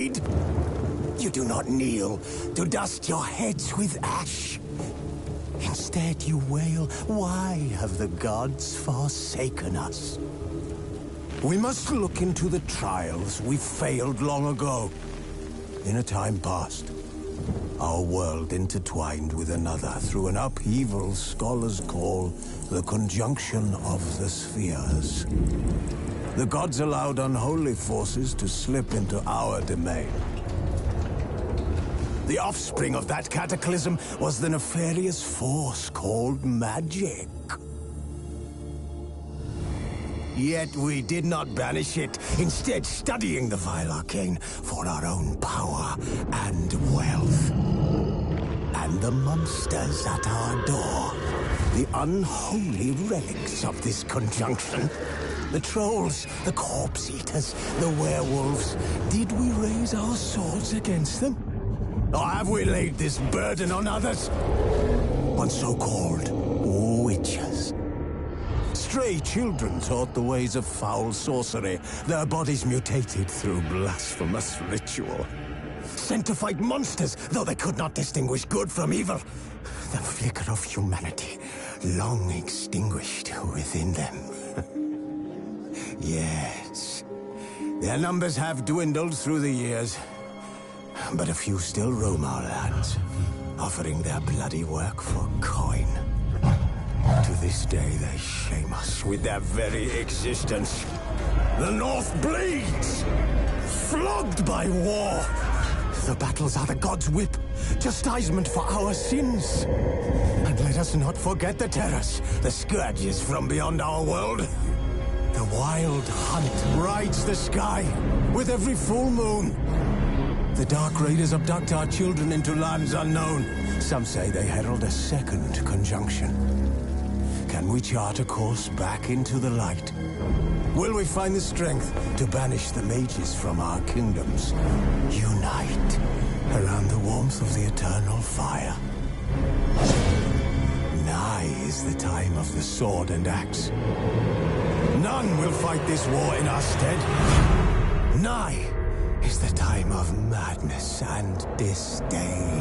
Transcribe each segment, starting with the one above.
You do not kneel to dust your heads with ash. Instead you wail, why have the gods forsaken us? We must look into the trials we failed long ago. In a time past, our world intertwined with another through an upheaval scholars call the conjunction of the spheres. The gods allowed unholy forces to slip into our domain. The offspring of that cataclysm was the nefarious force called magic. Yet we did not banish it, instead studying the vile arcane for our own power and wealth. And the monsters at our door, the unholy relics of this conjunction. The trolls, the corpse-eaters, the werewolves. Did we raise our swords against them? Or have we laid this burden on others? On so-called witches. Stray children taught the ways of foul sorcery, their bodies mutated through blasphemous ritual. Sent to fight monsters, though they could not distinguish good from evil. The flicker of humanity, long extinguished within them. Yes, their numbers have dwindled through the years, but a few still roam our lands, offering their bloody work for coin. To this day, they shame us with their very existence. The North bleeds, flogged by war. The battles are the gods' whip, chastisement for our sins. And let us not forget the terrors, the scourges from beyond our world. The wild hunt rides the sky with every full moon. The Dark Raiders abduct our children into lands unknown. Some say they herald a second conjunction. Can we chart a course back into the light? Will we find the strength to banish the mages from our kingdoms? Unite around the warmth of the eternal fire. Nigh is the time of the sword and axe. None will fight this war in our stead. Nigh is the time of madness and disdain.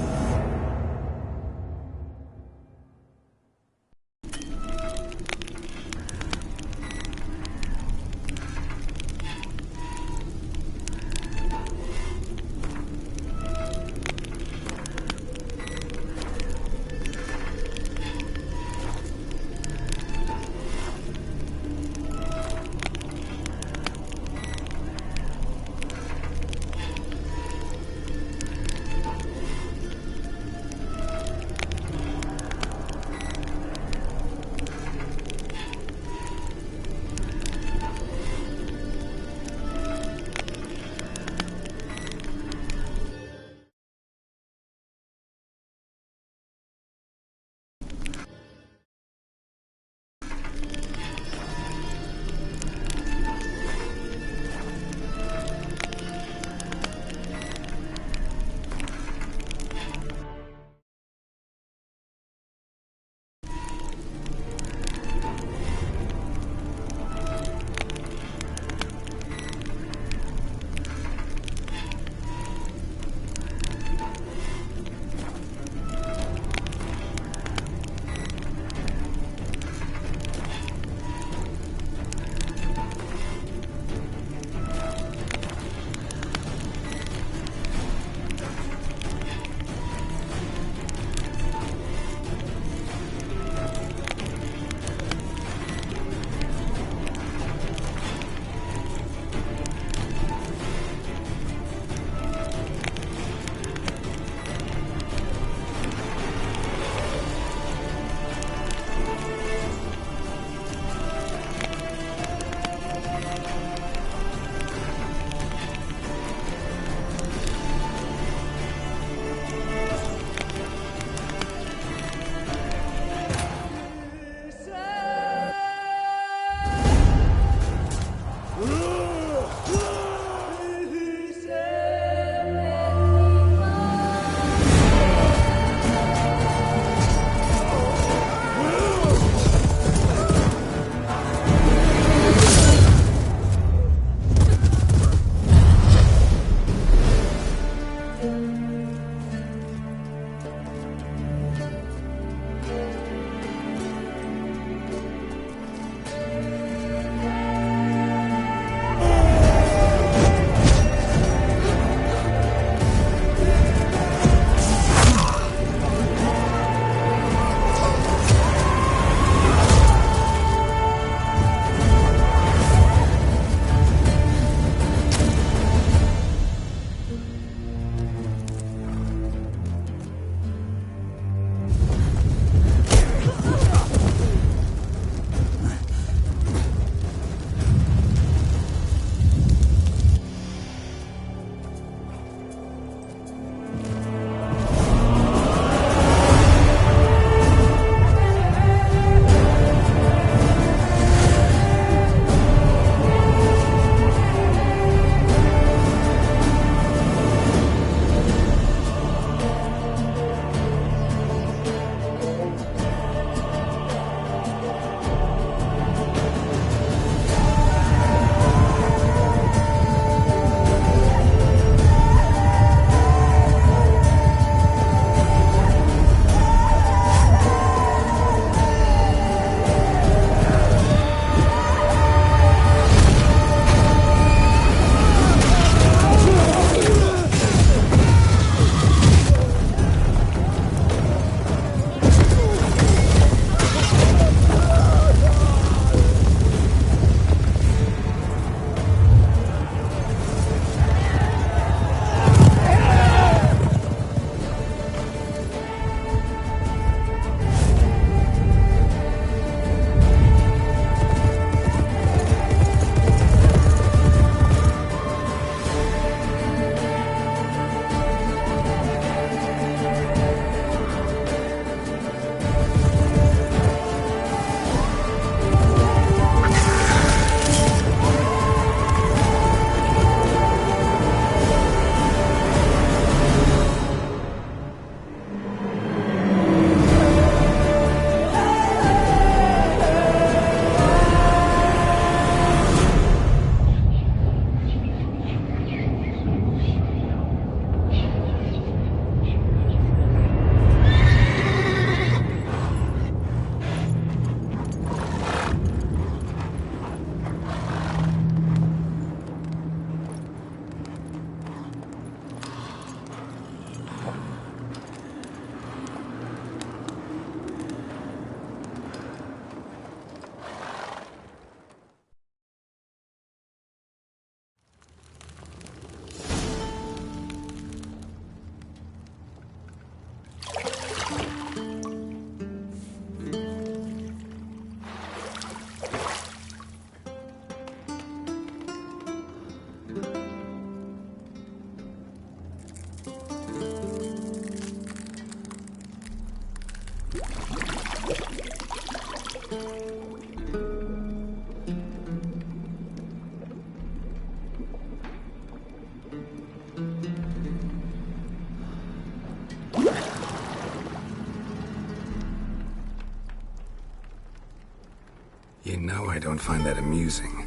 You know I don't find that amusing.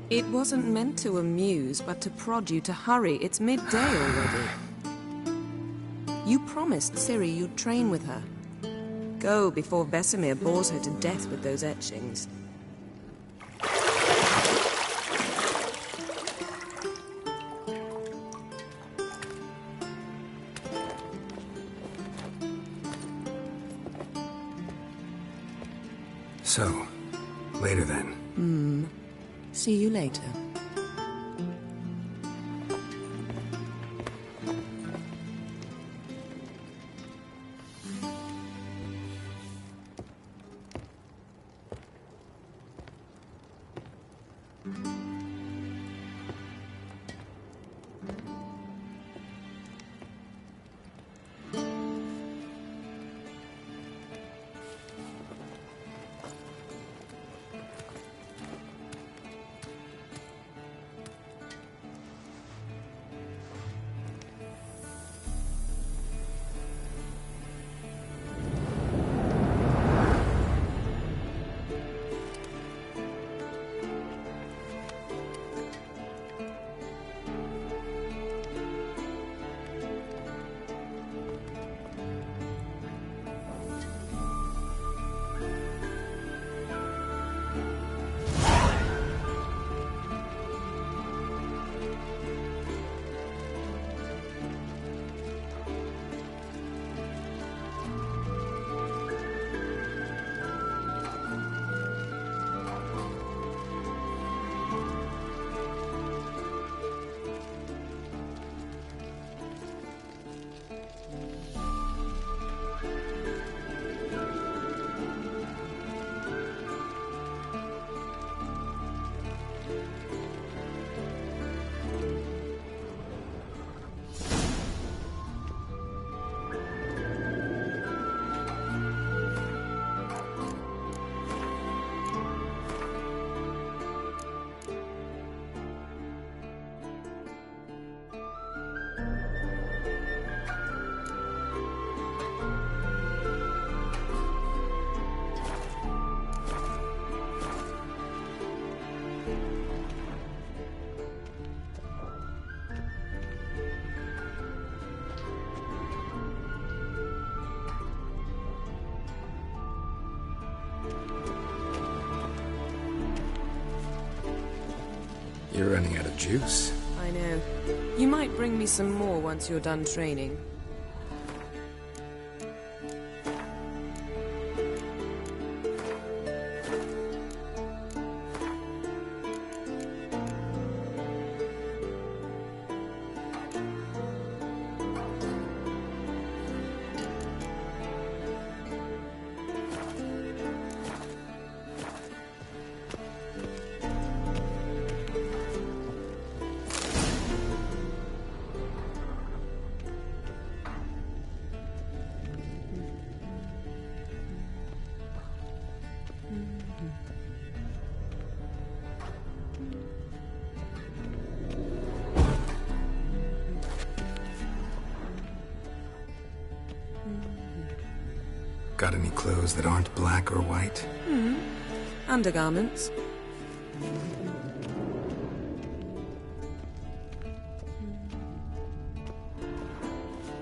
It wasn't meant to amuse, but to prod you to hurry. It's midday already. You promised Ciri you'd train with her. Go before Vesemir bores her to death with those etchings. So, later then. See you later. You're running out of juice. I know. You might bring me some more once you're done training. Got any clothes that aren't black or white? Undergarments.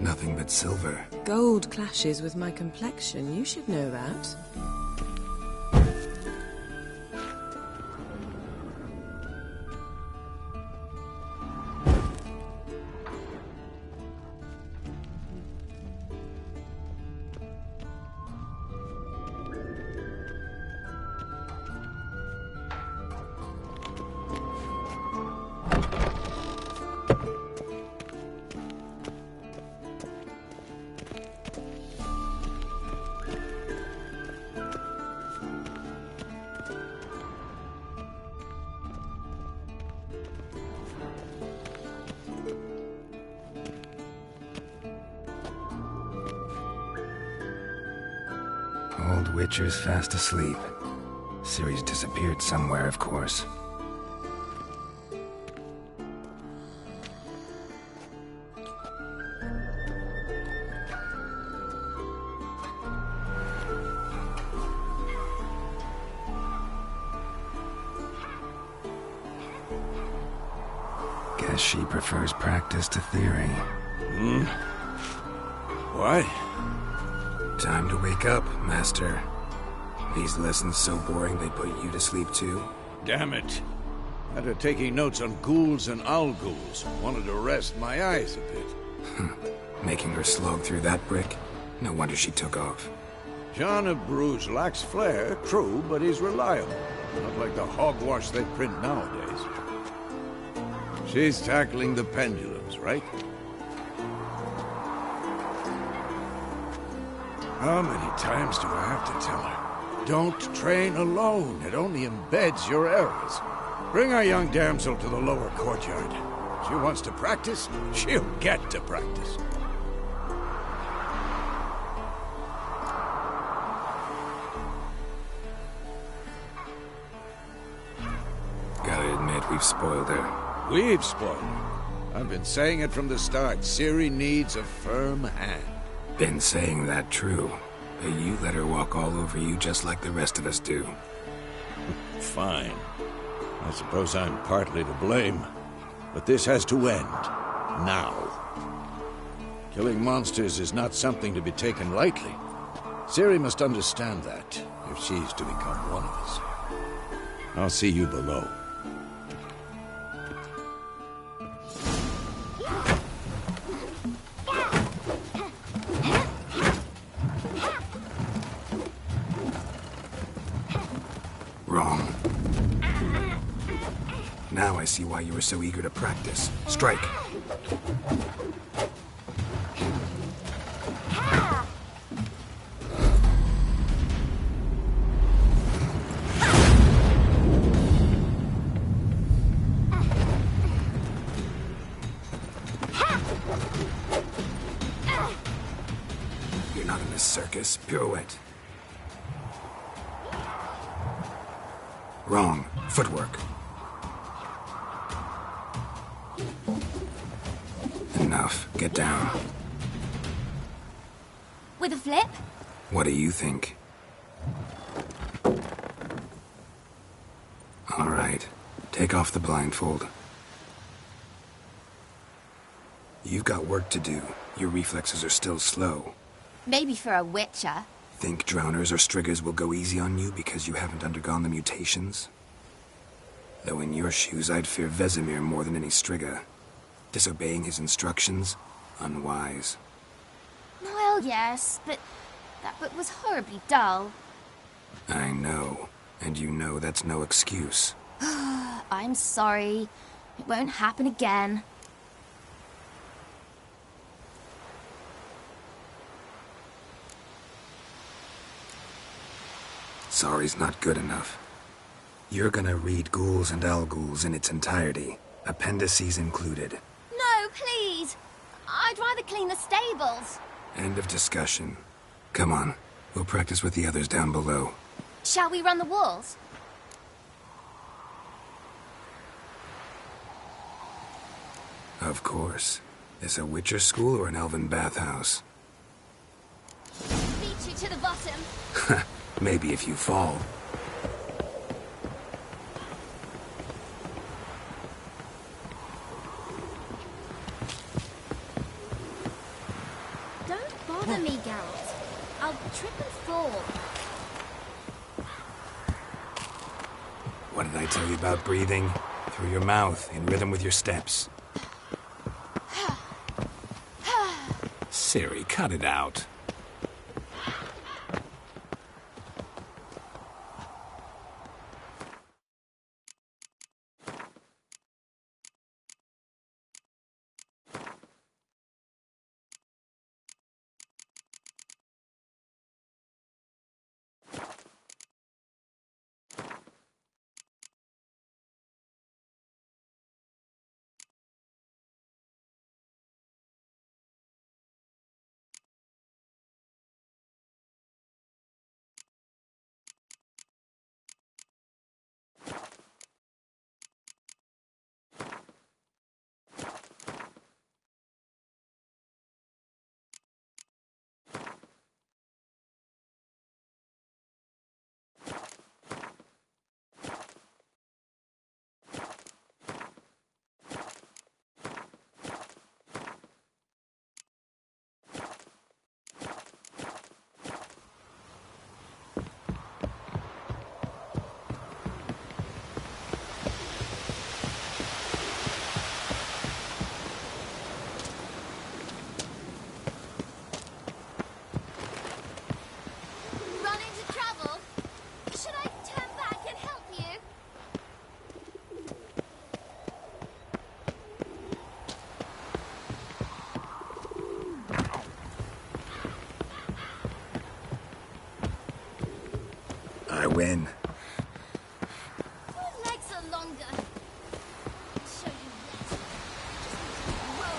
Nothing but silver. Gold clashes with my complexion. You should know that. Old Witcher's fast asleep. Ciri's disappeared somewhere, of course. Guess she prefers practice to theory. What? Time to wake up, Master. These lessons so boring they put you to sleep too? Damn it. After taking notes on ghouls and owl ghouls, wanted to rest my eyes a bit. Making her slog through that brick? No wonder she took off. John of Bruges lacks flair, true, but he's reliable. Not like the hogwash they print nowadays. She's tackling the pendulums, right? How many times do I have to tell her? Don't train alone. It only embeds your errors. Bring our young damsel to the lower courtyard. She wants to practice, she'll get to practice. Gotta admit, we've spoiled her. We've spoiled her. I've been saying it from the start. Ciri needs a firm hand. Been saying that true. But you let her walk all over you just like the rest of us do. Fine. I suppose I'm partly to blame. But this has to end. Now. Killing monsters is not something to be taken lightly. Ciri must understand that, if she's to become one of us. I'll see you below. Wrong. Now I see why you were so eager to practice. Strike. You're not in this circus. Pirouette. Wrong. Footwork. Enough. Get down. With a flip? What do you think? All right. Take off the blindfold. You've got work to do. Your reflexes are still slow. Maybe for a witcher. Think drowners or striggers will go easy on you because you haven't undergone the mutations? Though in your shoes, I'd fear Vesemir more than any strigger. Disobeying his instructions? Unwise. Well, yes, but that book was horribly dull. I know. And you know that's no excuse. I'm sorry. It won't happen again. Sorry's not good enough. You're gonna read Ghouls and Owl Ghouls in its entirety, appendices included. No, please! I'd rather clean the stables. End of discussion. Come on, we'll practice with the others down below. Shall we run the walls? Of course. This a Witcher school or an elven bathhouse? Beat you to the bottom. Maybe if you fall. Don't bother me, Geralt. I'll trip and fall. What did I tell you about breathing? Through your mouth, in rhythm with your steps. Ciri, cut it out. I win. Your legs are longer. I'll show you later. Whoa.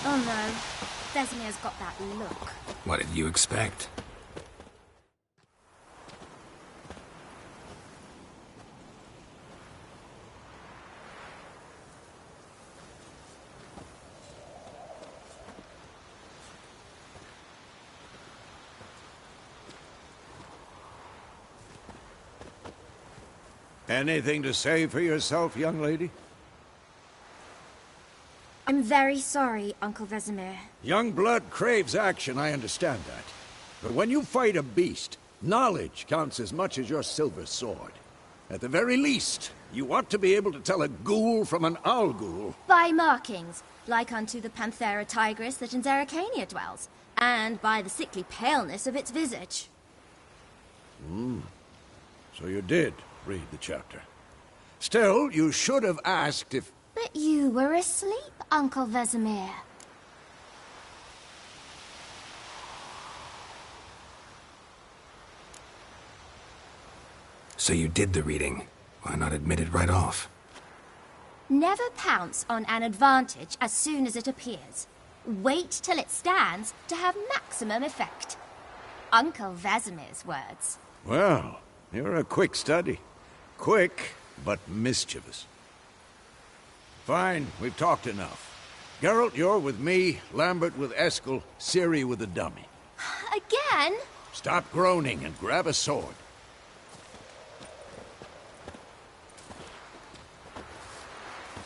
Oh no. Vesemir's got that look. What did you expect? Anything to say for yourself, young lady? I'm very sorry, Uncle Vesemir. Young blood craves action, I understand that. But when you fight a beast, knowledge counts as much as your silver sword. At the very least, you ought to be able to tell a ghoul from an owl ghoul. By markings, like unto the Panthera tigris that in Zerrikania dwells, and by the sickly paleness of its visage. So you did read the chapter. Still, you should have asked if... But you were asleep, Uncle Vesemir. So you did the reading. Why not admit it right off? Never pounce on an advantage as soon as it appears. Wait till it stands to have maximum effect. Uncle Vesemir's words. Well, you're a quick study. Quick, but mischievous. Fine, we've talked enough. Geralt, you're with me, Lambert with Eskel, Ciri with the dummy. Again? Stop groaning and grab a sword.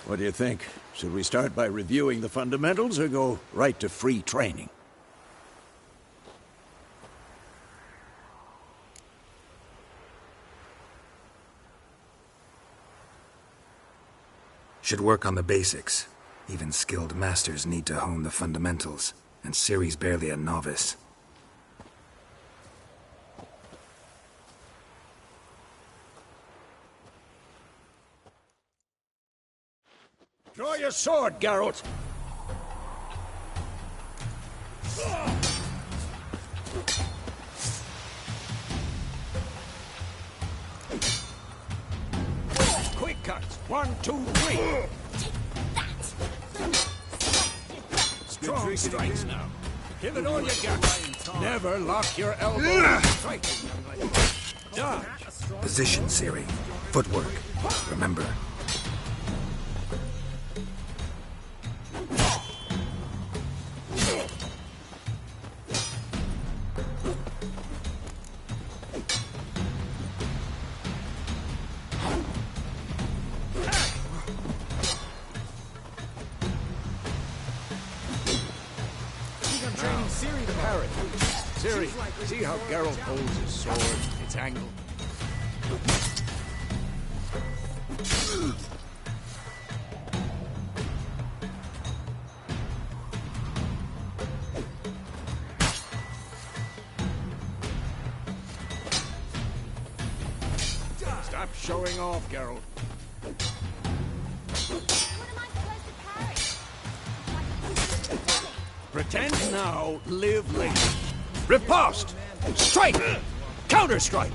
What do you think? Should we start by reviewing the fundamentals or go right to free training? Should work on the basics. Even skilled masters need to hone the fundamentals, and Ciri's barely a novice. Draw your sword, Geralt! Quick cuts! 1, 2, 3! Strong strikes now. Give it all you got. Never lock your elbow. Striking, young lady. Dodge. Position, Ciri. Footwork. Remember. Ciri, see how Geralt holds his sword, its angle? Stop showing off, Geralt. What am I supposed to carry? Pretend now, live later. Riposte! Strike! Counter-strike!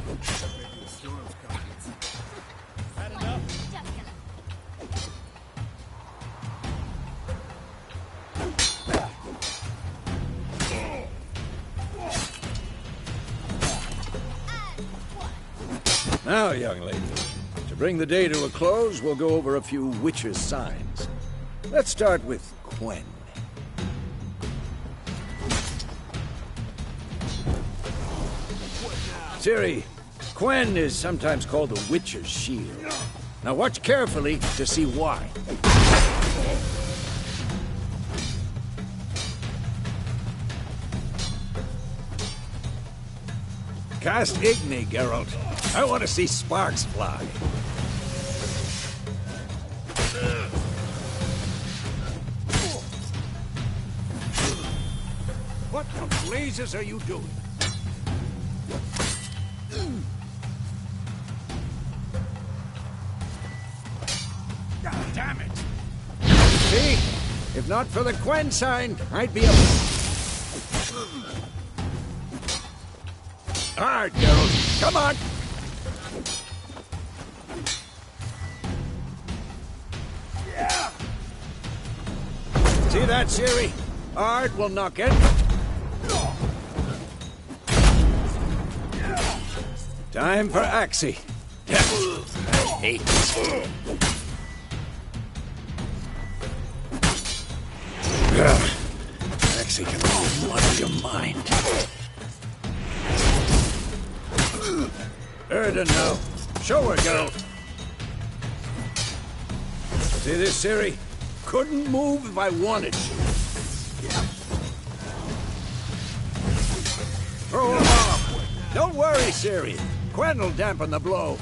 Now, young lady, to bring the day to a close, we'll go over a few witches' signs. Let's start with Quen. Ciri, Quen is sometimes called the Witch's Shield. Now watch carefully to see why. Cast Igni, Geralt. I want to see sparks fly. What the blazes are you doing? God damn it! See? If not for the Quen sign, I'd be a... Alright, Geralt. Come on! Yeah. See that, Ciri? Art will knock it. Time for Axii. I hate this. Axii can blow out your mind. Erden now. Show her, girl. See this, Ciri? Couldn't move if I wanted to. Throw him off. Don't worry, Ciri. Quen will dampen the blow.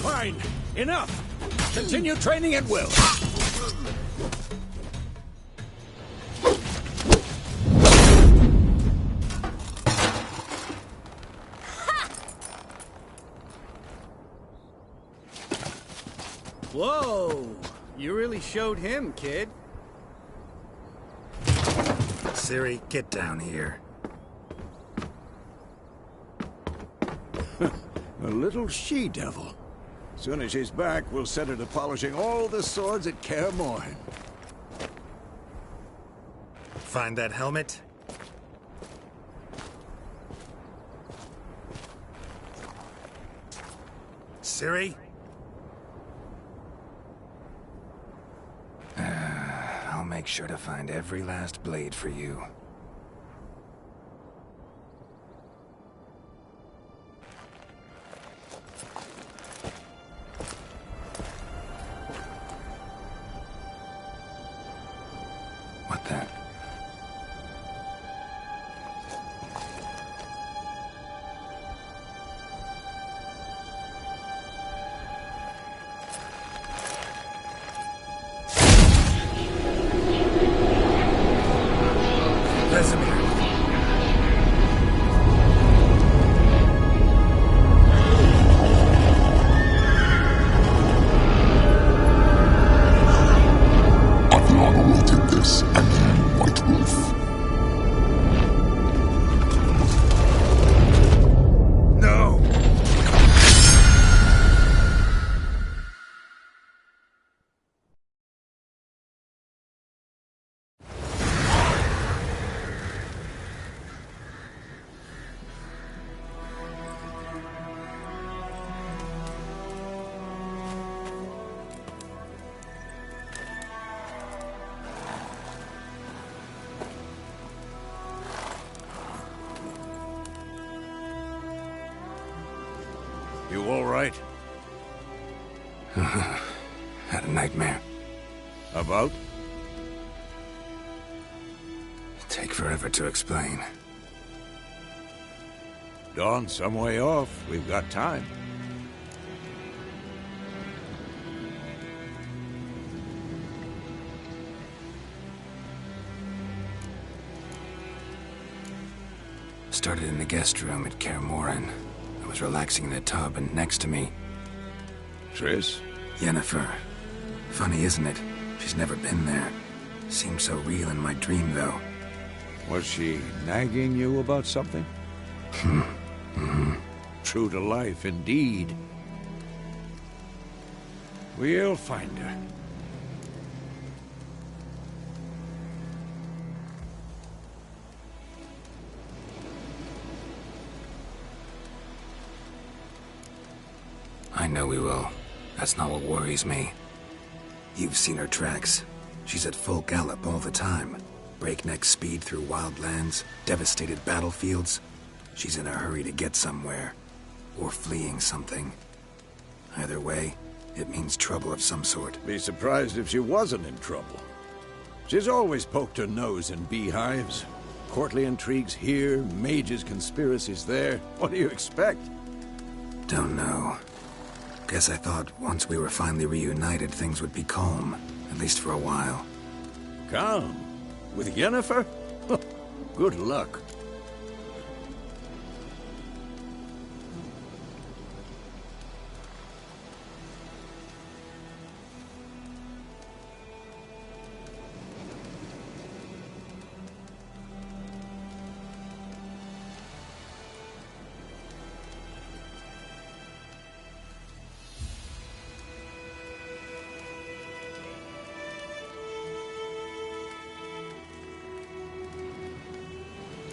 Fine. Enough. Continue training at will. Whoa! You really showed him, kid. Ciri, get down here. A little she-devil. Soon as she's back, we'll set her to polishing all the swords at Kaer Morhen. Find that helmet? Ciri? I'll make sure to find every last blade for you. What the? Vesemir. Athlana will take this, and you, White Wolf. No! You all right? Had a nightmare. About? Take forever to explain. Dawn's some way off. We've got time. Started in the guest room at Kaer Morhen. I was relaxing in a tub, and next to me, Triss? Yennefer. Funny, isn't it? She's never been there. Seemed so real in my dream, though. Was she nagging you about something? True to life, indeed. We'll find her. I know we will. That's not what worries me. You've seen her tracks. She's at full gallop all the time. Breakneck speed through wild lands, devastated battlefields. She's in a hurry to get somewhere, or fleeing something. Either way, it means trouble of some sort. Be surprised if she wasn't in trouble. She's always poked her nose in beehives. Courtly intrigues here, mages' conspiracies there. What do you expect? Don't know. Guess I thought once we were finally reunited, things would be calm, at least for a while. Calm? With Yennefer? Good luck.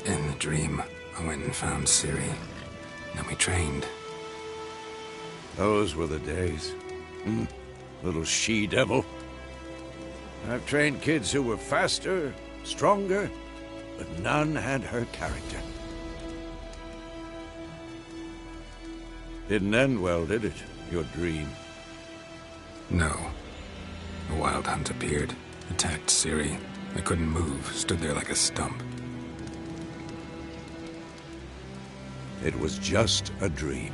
In the dream, I went and found Ciri. Then we trained. Those were the days. Little she-devil. I've trained kids who were faster, stronger, but none had her character. Didn't end well, did it? Your dream? No. A wild hunt appeared, attacked Ciri. I couldn't move, stood there like a stump. It was just a dream.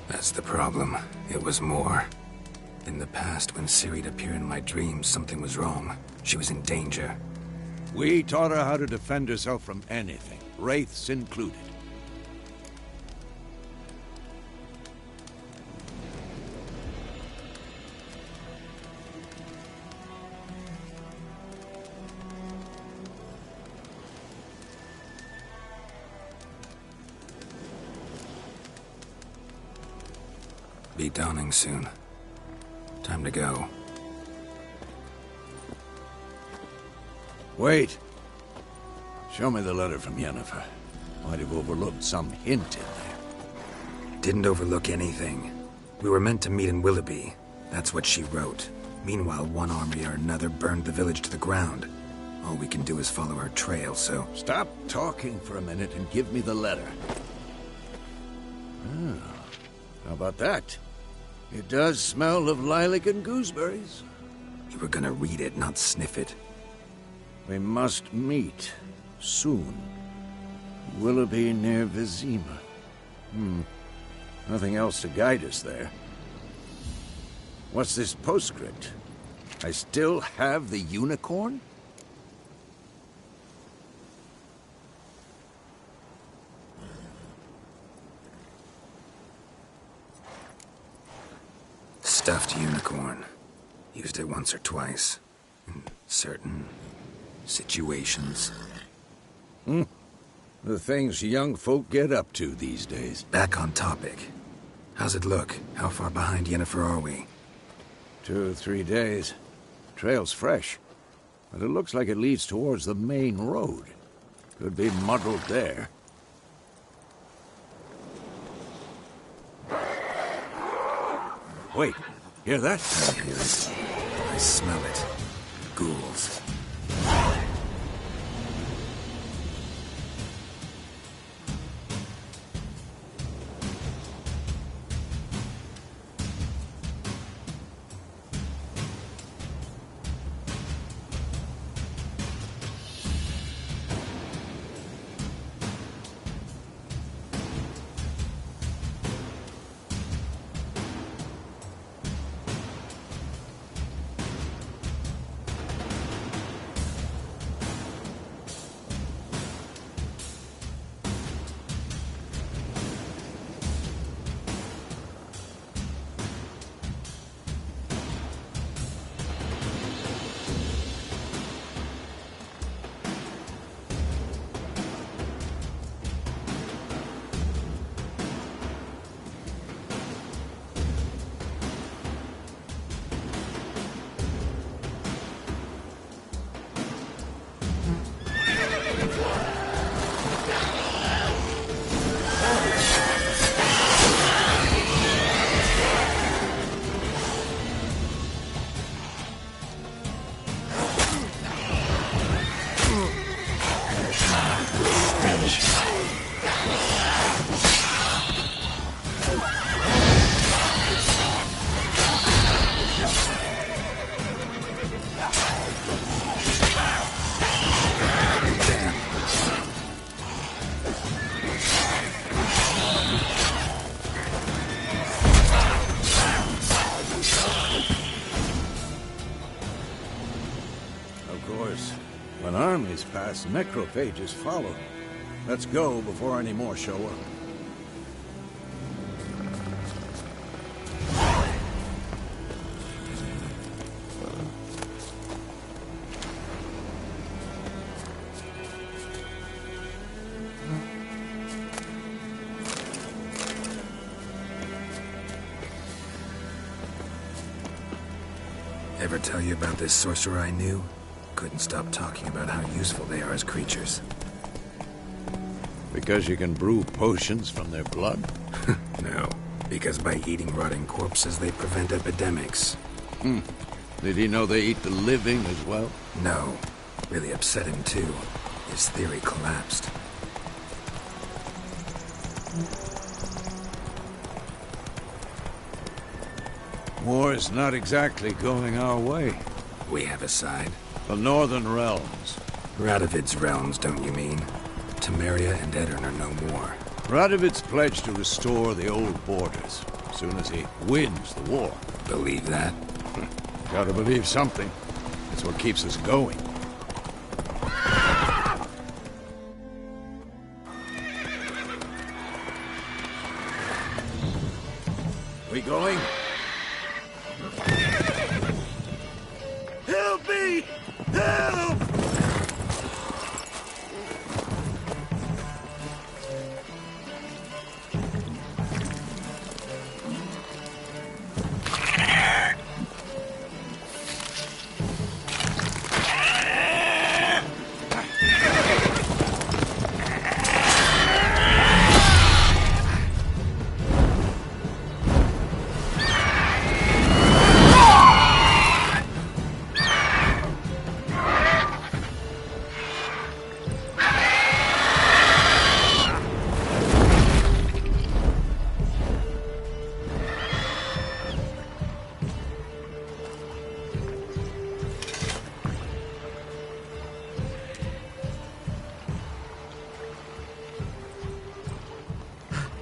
That's the problem. It was more. In the past, when Ciri'd appear in my dreams, something was wrong. She was in danger. We taught her how to defend herself from anything, wraiths included. Be dawning soon. Time to go. Wait. Show me the letter from Yennefer. Might have overlooked some hint in there. Didn't overlook anything. We were meant to meet in Willoughby. That's what she wrote. Meanwhile, one army or another burned the village to the ground. All we can do is follow her trail, so... Stop talking for a minute and give me the letter. How about that? It does smell of lilac and gooseberries. You were gonna read it, not sniff it. We must meet. Soon. Willoughby near Vizima. Nothing else to guide us there. What's this postscript? I still have the unicorn? Stuffed unicorn. Used it once or twice. In certain situations. The things young folk get up to these days. Back on topic. How's it look? How far behind Yennefer are we? 2 or 3 days. Trail's fresh. But it looks like it leads towards the main road. Could be muddled there. Wait, hear that? I hear it. I smell it. Ghouls. wars. When armies pass, necrophages follow. Let's go before any more show up. Ever tell you about this sorcerer I knew? Couldn't stop talking about how useful they are as creatures. Because you can brew potions from their blood? No, because by eating rotting corpses, they prevent epidemics. Did he know they eat the living as well? No. Really upset him, too. His theory collapsed. War's not exactly going our way. We have a side. The Northern Realms. Radovid's realms, don't you mean? Temeria and Edirn are no more. Radovid's pledged to restore the old borders, as soon as he wins the war. Believe that? Gotta believe something. It's what keeps us going. We going? Help me! Help!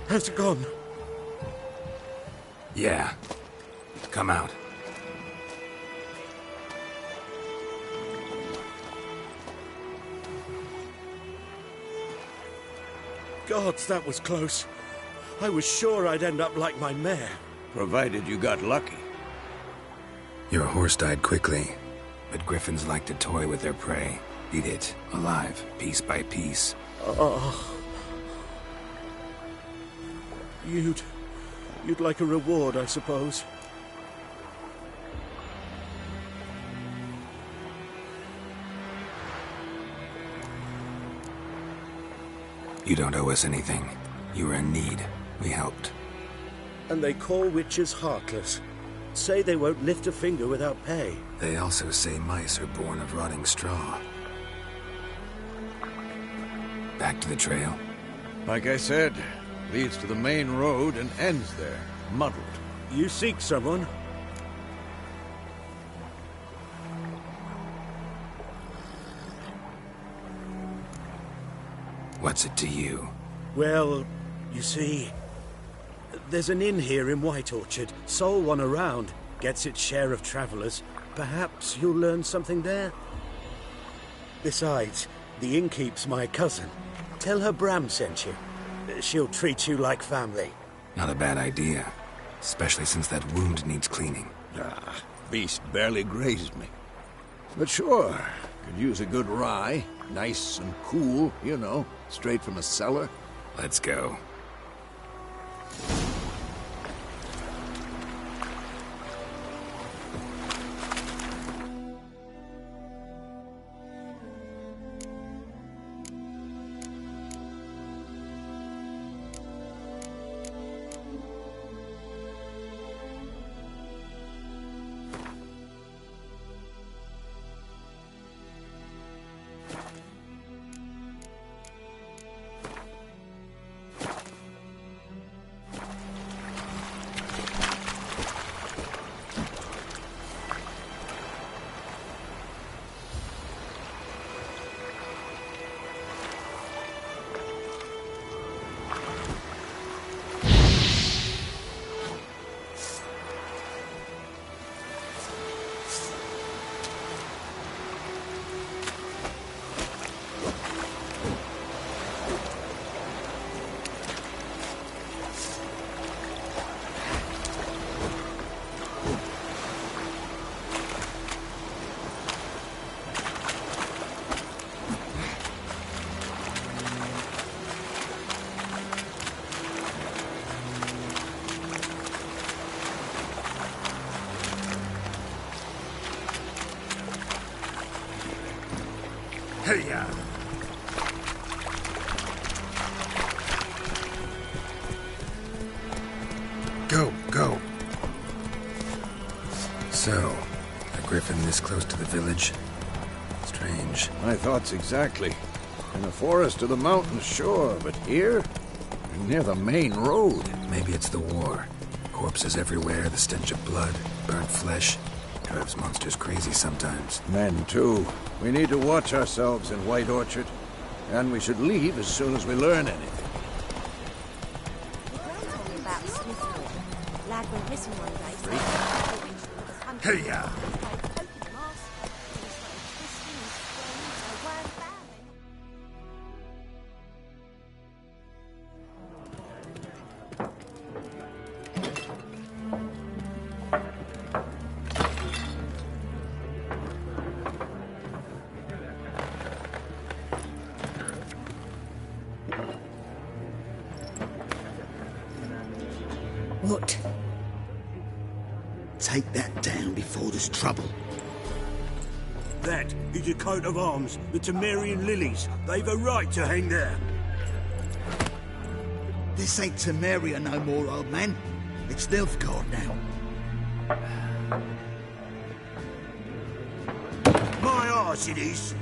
Has it gone? Yeah. Come out. Gods, that was close. I was sure I'd end up like my mare. Provided you got lucky. Your horse died quickly, but griffins like to toy with their prey. Eat it, alive, piece by piece. Oh. You'd like a reward, I suppose. You don't owe us anything. You were in need. We helped. And they call witches heartless. Say they won't lift a finger without pay. They also say mice are born of rotting straw. Back to the trail? Like I said, leads to the main road and ends there, muddled. You seek someone? What's it to you? Well, you see, there's an inn here in White Orchard. Sole one around. Gets its share of travelers. Perhaps you'll learn something there? Besides, the innkeep's my cousin. Tell her Bram sent you. She'll treat you like family. Not a bad idea. Especially since that wound needs cleaning. Beast barely grazed me. But sure, could use a good rye. Nice and cool, you know, straight from a cellar. Let's go. Hey-ya! Go, go. So, a griffin this close to the village? Strange. My thoughts exactly. In the forest or the mountains, sure, but here? Near the main road. Maybe it's the war. Corpses everywhere, the stench of blood, burnt flesh. Drives monsters crazy sometimes. Men, too. We need to watch ourselves in White Orchard. And we should leave as soon as we learn anything. Hey-ya! What? Take that down before there's trouble. That is a coat of arms, the Temerian lilies. They've a right to hang there. This ain't Temeria no more, old man. It's Nilfgaard now. My arse it is.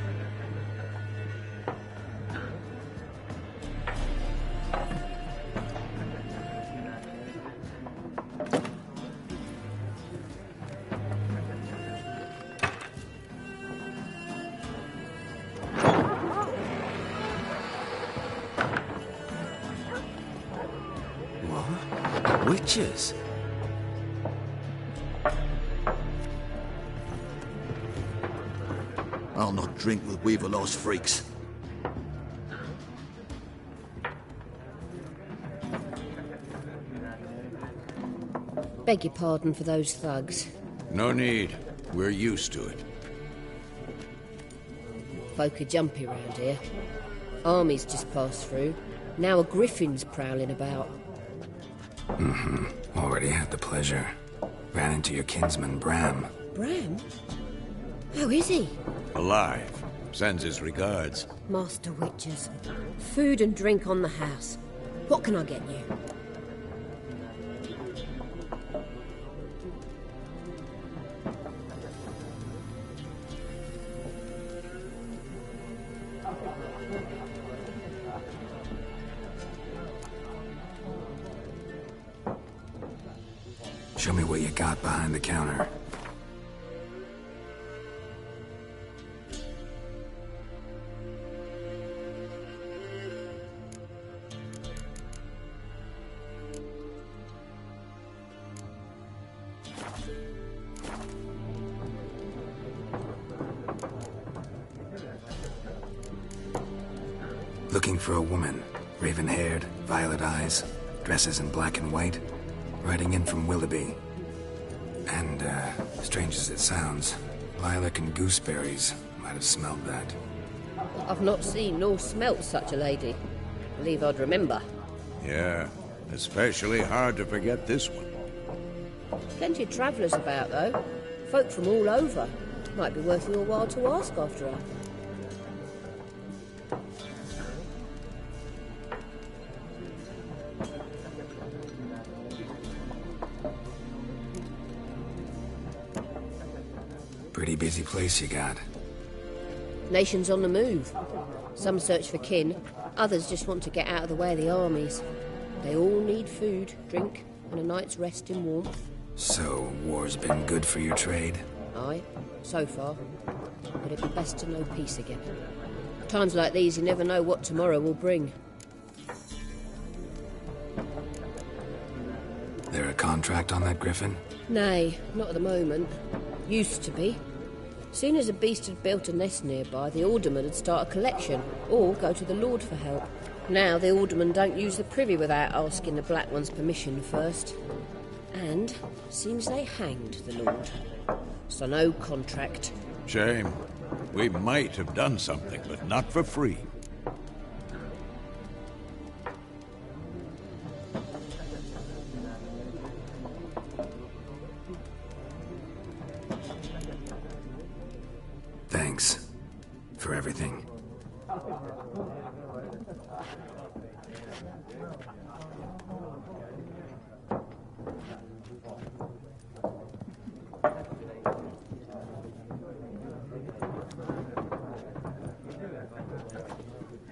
Witches? I'll not drink with Weaverlaw's freaks. Beg your pardon for those thugs. No need. We're used to it. Folk are jumpy round here. Armies just passed through. Now a griffin's prowling about. Mm-hmm. Already had the pleasure. Ran into your kinsman, Bram. Bram? How is he? Alive. Sends his regards. Master Witchers. Food and drink on the house. What can I get you? Show me what you got behind the counter. Looking for a woman. Raven-haired, violet eyes, dresses in black and white. Riding in from Willoughby. And, strange as it sounds, lilac and gooseberries might have smelled that. I've not seen nor smelt such a lady. Believe I'd remember. Yeah, especially hard to forget this one. Plenty of travellers about, though. Folk from all over. Might be worth your while to ask after her. Pretty busy place you got. Nations on the move. Some search for kin, others just want to get out of the way of the armies. They all need food, drink, and a night's rest in warmth. So, war's been good for your trade? Aye, so far. But it'd be best to know peace again. Times like these, you never know what tomorrow will bring. There a contract on that griffin? Nay, not at the moment. Used to be. Soon as a beast had built a nest nearby, the alderman would start a collection, or go to the Lord for help. Now the aldermen don't use the privy without asking the Black One's permission first. And seems they hanged the Lord. So no contract. Shame. We might have done something, but not for free. Thanks for everything.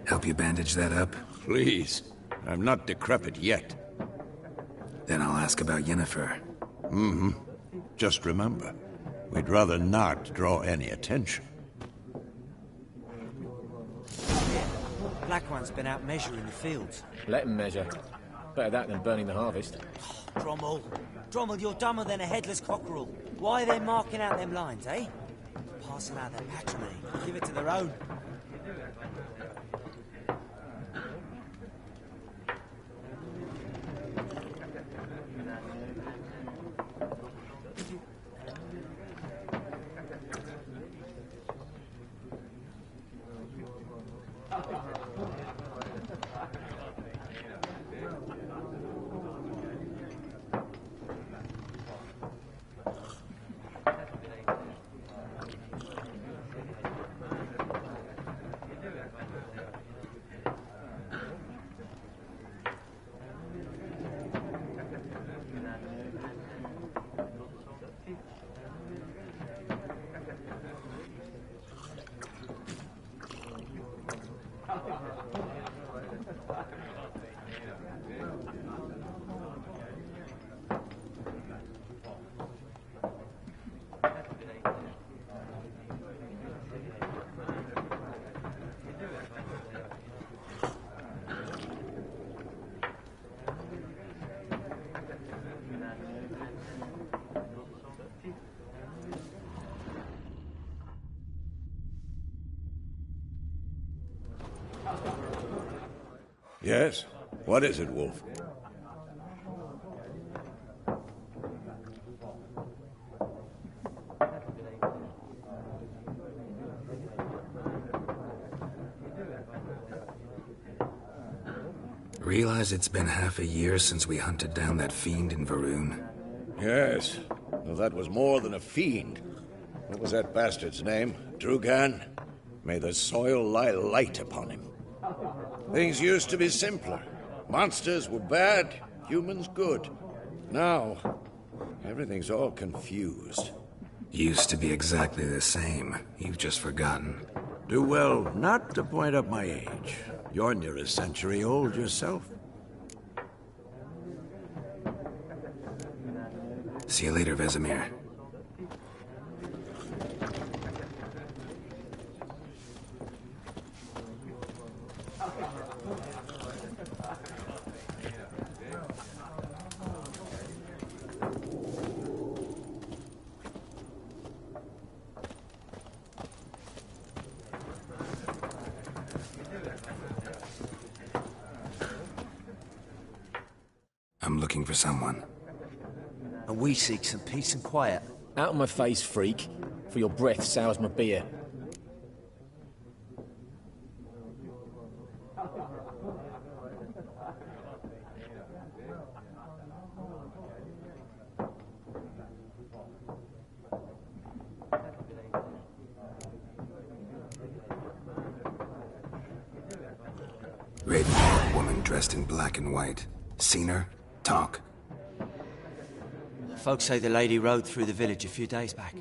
Help you bandage that up? Please. I'm not decrepit yet. Then I'll ask about Yennefer. Mm-hmm. Just remember, we'd rather not draw any attention. Black One's been out measuring the fields. Let him measure. Better that than burning the harvest. Drommel. Drommel, you're dumber than a headless cockerel. Why are they marking out them lines, eh? Pass them out their patrimony. Give it to their own. Yes? What is it, Wolf? Realize it's been half a year since we hunted down that fiend in Varun? Yes. Well, that was more than a fiend. What was that bastard's name? Drugan? May the soil lie light upon him. Things used to be simpler. Monsters were bad, humans good. Now, everything's all confused. Used to be exactly the same. You've just forgotten. Do well not to point up my age. You're near a century old yourself. See you later, Vesemir. I'm looking for someone. And we seek some peace and quiet. Out of my face, freak. For your breath sours my beer. Raven-haired woman dressed in black and white. Seen her? Talk. Folks say the lady rode through the village a few days back.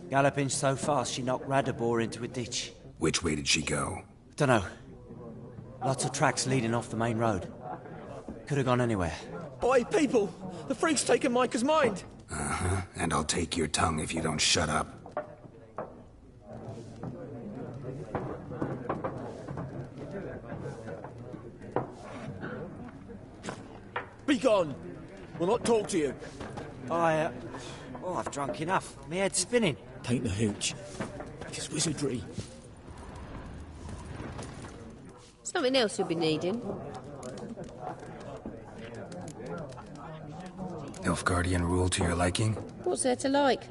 Galloping so fast she knocked Radabor into a ditch. Which way did she go? Dunno. Lots of tracks leading off the main road. Could have gone anywhere. Oi, people! The freak's taken Micah's mind! Uh-huh. And I'll take your tongue if you don't shut up. Be gone! We'll not talk to you. I've drunk enough. My head's spinning. Tain't the hooch. It's wizardry. Something else you'll be needing. Nilfgaardian rule to your liking? What's there to like?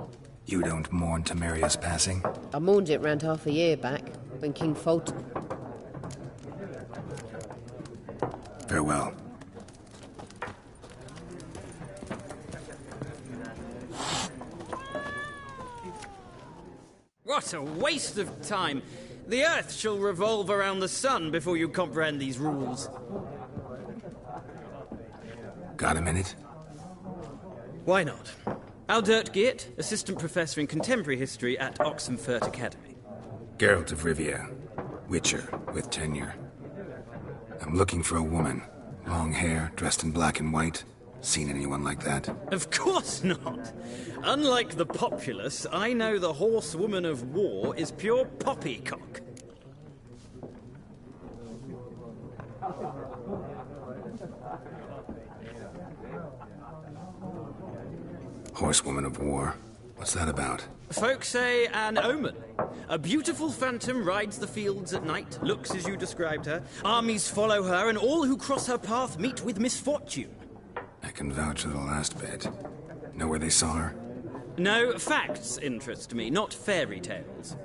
You don't mourn Temeria's passing? I mourned it round half a year back, when King Fulton... Farewell. What a waste of time! The Earth shall revolve around the sun before you comprehend these rules. Got a minute? Why not? Aldert Geert, Assistant Professor in Contemporary History at Oxenfurt Academy. Geralt of Rivia, Witcher with tenure. I'm looking for a woman. Long hair, dressed in black and white. Seen anyone like that? Of course not. Unlike the populace, I know the horsewoman of war is pure poppycock. Horsewoman of war? What's that about? Folk say an omen. A beautiful phantom rides the fields at night, looks as you described her. Armies follow her, and all who cross her path meet with misfortune. I can vouch for the last bit. Know where they saw her? No, facts interest me, not fairy tales.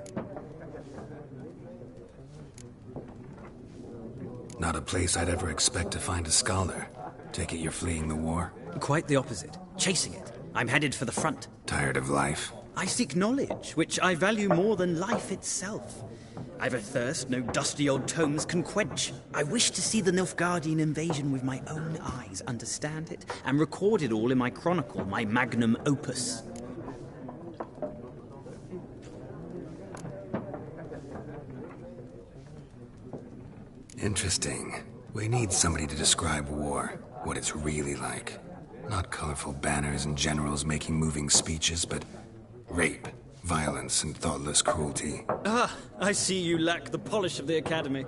Not a place I'd ever expect to find a scholar. Take it you're fleeing the war? Quite the opposite. Chasing it. I'm headed for the front. Tired of life? I seek knowledge, which I value more than life itself. I've a thirst no dusty old tomes can quench. I wish to see the Nilfgaardian invasion with my own eyes, understand it, and record it all in my chronicle, my magnum opus. Interesting. We need somebody to describe war, what it's really like. Not colorful banners and generals making moving speeches, but rape, violence, and thoughtless cruelty. Ah, I see you lack the polish of the Academy.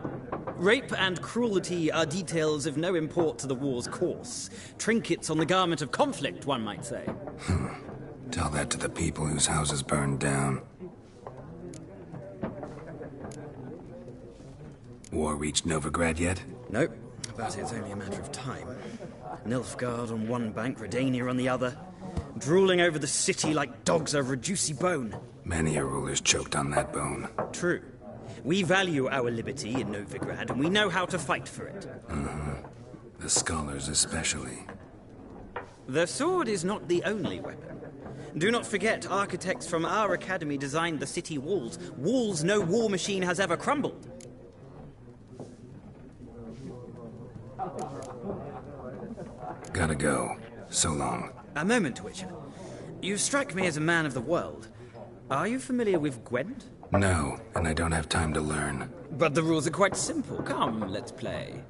Rape and cruelty are details of no import to the war's course. Trinkets on the garment of conflict, one might say. Tell that to the people whose houses burned down. War reached Novigrad yet? Nope, but it's only a matter of time. Nilfgaard on one bank, Redania on the other, drooling over the city like dogs over a juicy bone. Many a ruler's choked on that bone. True. We value our liberty in Novigrad, and we know how to fight for it. The scholars especially. The sword is not the only weapon. Do not forget, architects from our academy designed the city walls. Walls no war machine has ever crumbled. Gotta go. So long. A moment, Witcher. You strike me as a man of the world. Are you familiar with Gwent? No, and I don't have time to learn. But the rules are quite simple. Come, let's play.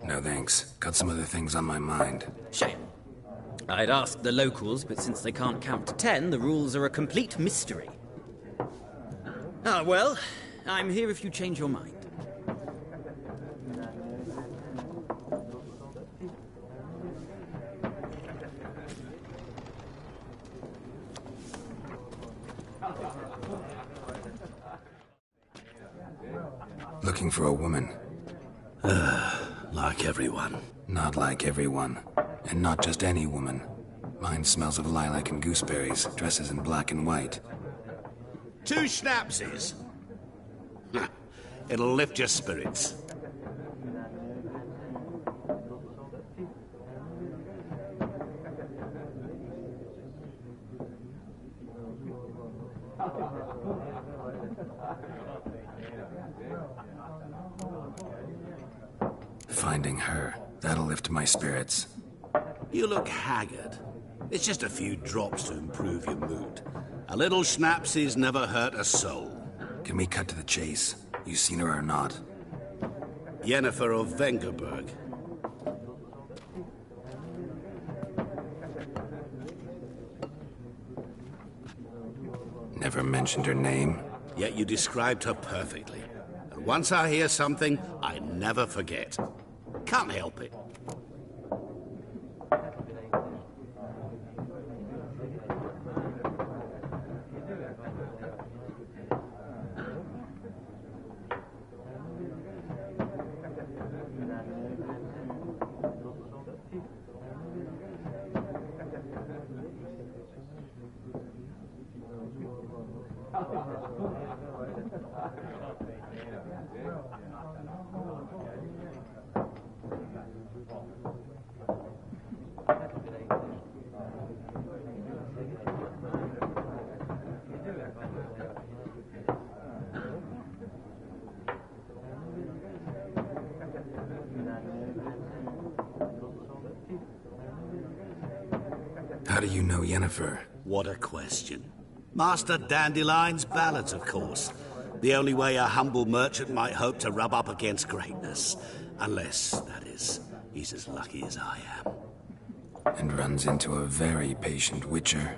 No thanks. Got some other things on my mind. Shame. I'd ask the locals, but since they can't count to 10, the rules are a complete mystery. Ah, well, I'm here if you change your mind. Looking for a woman. Like everyone. Not like everyone. And not just any woman. Mine smells of lilac and gooseberries, dresses in black and white. 2 schnapsies. It'll lift your spirits. Finding her, that'll lift my spirits. You look haggard. It's just a few drops to improve your mood. A little schnapsies never hurt a soul. Can we cut to the chase? You seen her or not? Yennefer of Vengerberg. Never mentioned her name? Yet you described her perfectly. And once I hear something, I never forget. Can't help it. How do you know Yennefer? What a question. Master Dandelion's ballads, of course. The only way a humble merchant might hope to rub up against greatness. Unless, that is, he's as lucky as I am. And runs into a very patient witcher.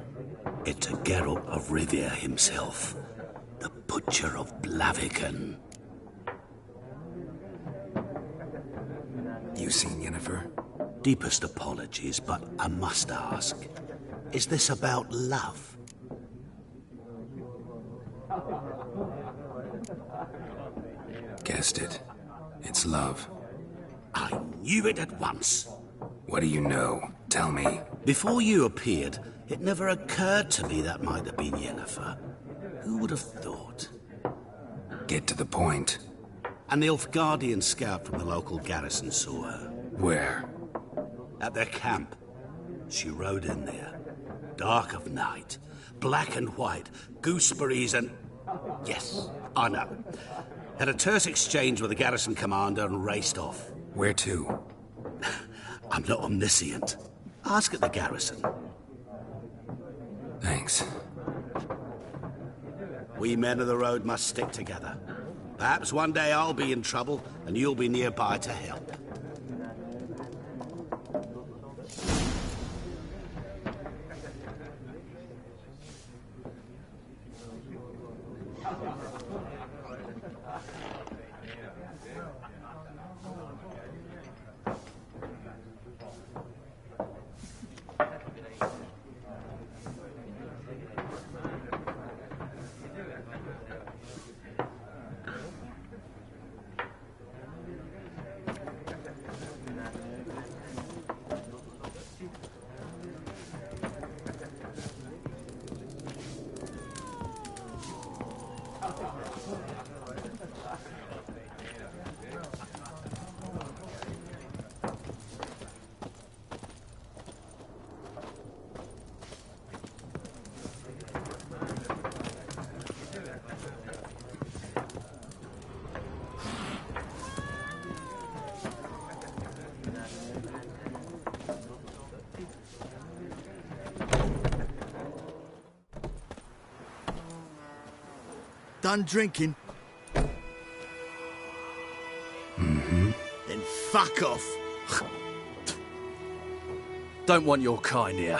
It's a Geralt of Rivia himself. The Butcher of Blaviken. You seen Yennefer? Deepest apologies, but I must ask. Is this about love? Guessed it. It's love. I knew it at once. What do you know? Tell me. Before you appeared, it never occurred to me that might have been Yennefer. Who would have thought? Get to the point. A Nilfgaardian scout from the local garrison saw her. Where? At their camp. She rode in there. Dark of night. Black and white. Gooseberries and... Yes, I know. Had a terse exchange with the garrison commander and raced off. Where to? I'm not omniscient. Ask at the garrison. Thanks. We men of the road must stick together. Perhaps one day I'll be in trouble and you'll be nearby to help. Done drinking? Mm-hmm. Then fuck off. Don't want your kind here.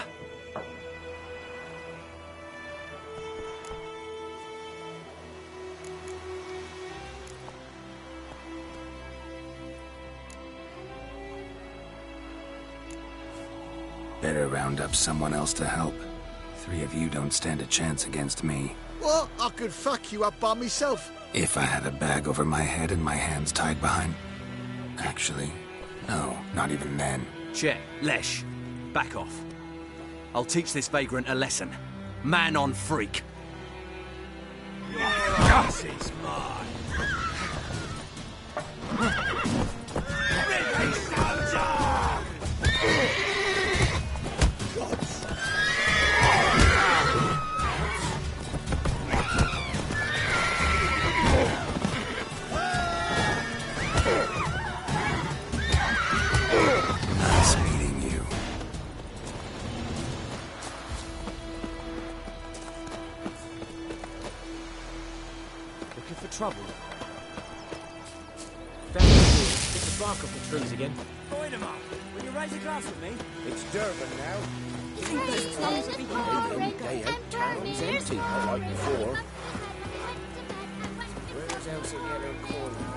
Better round up someone else to help. 3 of you don't stand a chance against me. What? I could fuck you up by myself. If I had a bag over my head and my hands tied behind... Actually, no, not even then. Chet, Lesh, back off. I'll teach this vagrant a lesson. Man on freak. This is mine. Nice meeting you. Looking for trouble? Found the woods, get the bark off the trees again. Join them up. Will you raise a glass with me? It's Durban now. Day out, town's empty, not like before. Where's else at the other corner?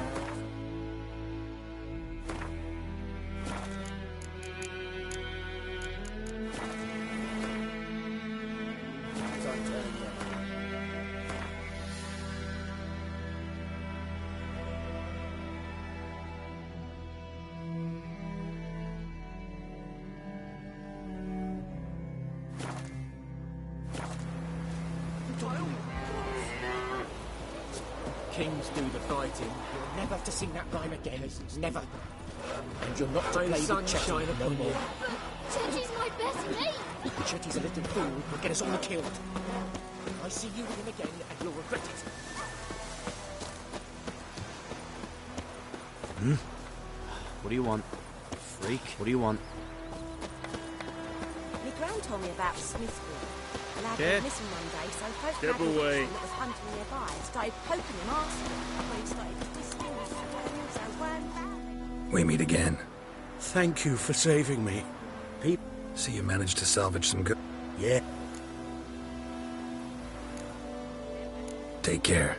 kings do the fighting. You're never to sing that rhyme again. Never. And you're not to play with Chetty no more. Chetty's my best mate! Chetty's a little fool who'll get us all killed. I see you with him again, and you'll regret it. What do you want? Freak, what do you want? Your gran told me about Smithfield. A lad Yeah. went missing one day, so folk Step had a away. that was hunting nearby and started poking him asking. When he started twisting his stones, so one bad. We meet again. Thank you for saving me. See, you managed to salvage some good. Yeah. Take care.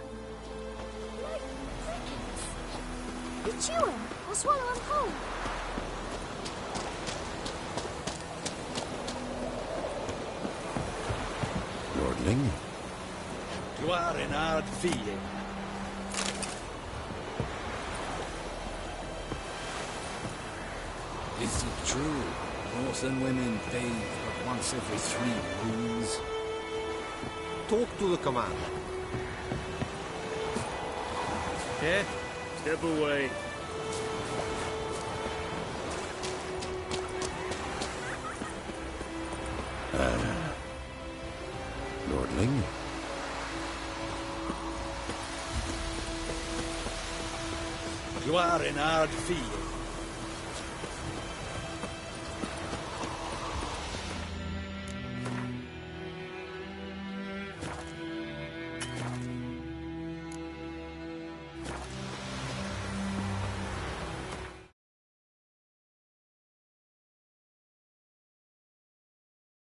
You chew him or swallow him whole. Lordling? Gloire en hard fille. Is it true? Northern women bathe but once every 3 moons. Talk to the commander. Yeah? Step away. Lordling? Gloire en hard fille.